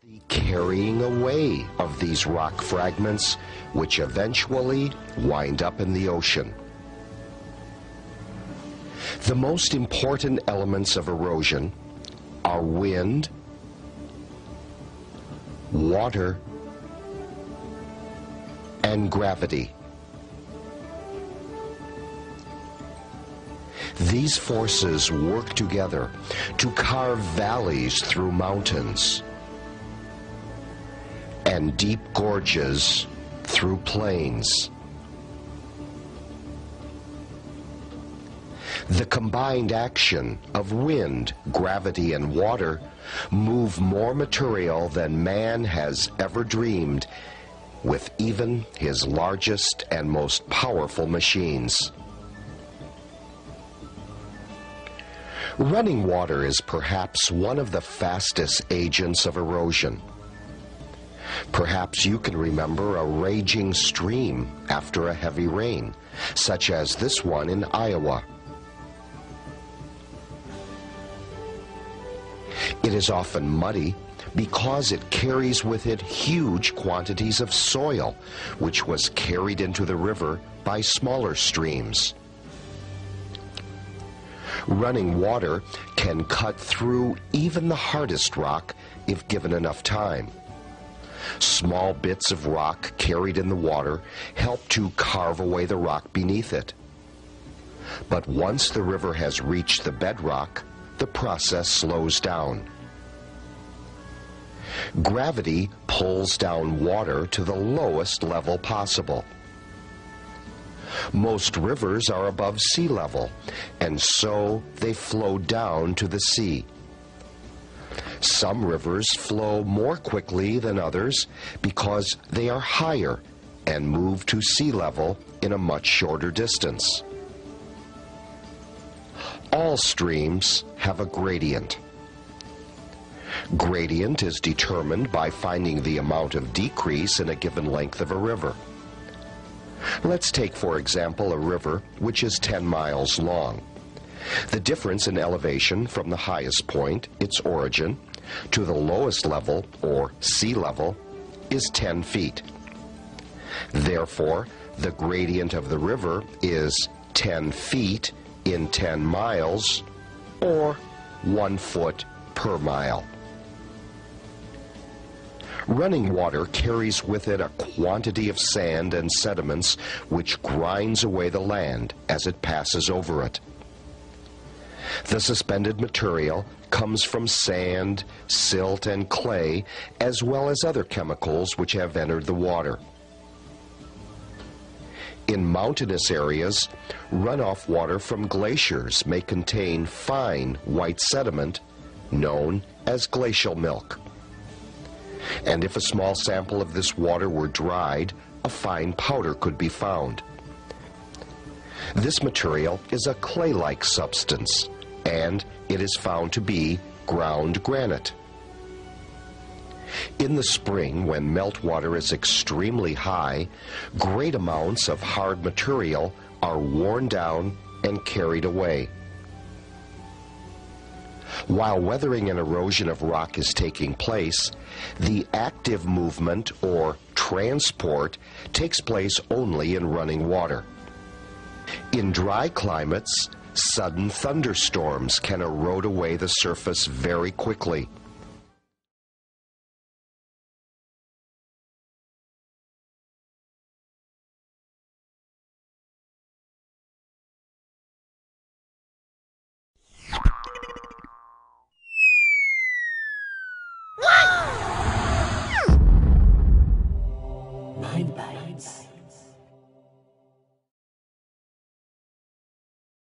The carrying away of these rock fragments, which eventually wind up in the ocean. The most important elements of erosion are wind, water, and gravity. These forces work together to carve valleys through mountains and deep gorges through plains. The combined action of wind, gravity, and water move more material than man has ever dreamed with even his largest and most powerful machines. Running water is perhaps one of the fastest agents of erosion. Perhaps you can remember a raging stream after a heavy rain, such as this one in Iowa. It is often muddy because it carries with it huge quantities of soil, which was carried into the river by smaller streams. Running water can cut through even the hardest rock if given enough time. Small bits of rock carried in the water help to carve away the rock beneath it. But once the river has reached the bedrock, the process slows down. Gravity pulls down water to the lowest level possible. Most rivers are above sea level, and so they flow down to the sea. Some rivers flow more quickly than others because they are higher and move to sea level in a much shorter distance. All streams have a gradient. Gradient is determined by finding the amount of decrease in a given length of a river. Let's take, for example, a river which is 10 miles long. The difference in elevation from the highest point, its origin, to the lowest level, or sea level, is 10 feet. Therefore, the gradient of the river is 10 feet in 10 miles, or 1 foot per mile. Running water carries with it a quantity of sand and sediments which grinds away the land as it passes over it. The suspended material comes from sand, silt, and clay, as well as other chemicals which have entered the water. In mountainous areas, runoff water from glaciers may contain fine white sediment known as glacial milk. And if a small sample of this water were dried, a fine powder could be found. This material is a clay-like substance, and it is found to be ground granite. In the spring, when meltwater is extremely high, great amounts of hard material are worn down and carried away. While weathering and erosion of rock is taking place, the active movement or transport takes place only in running water. In dry climates, sudden thunderstorms can erode away the surface very quickly.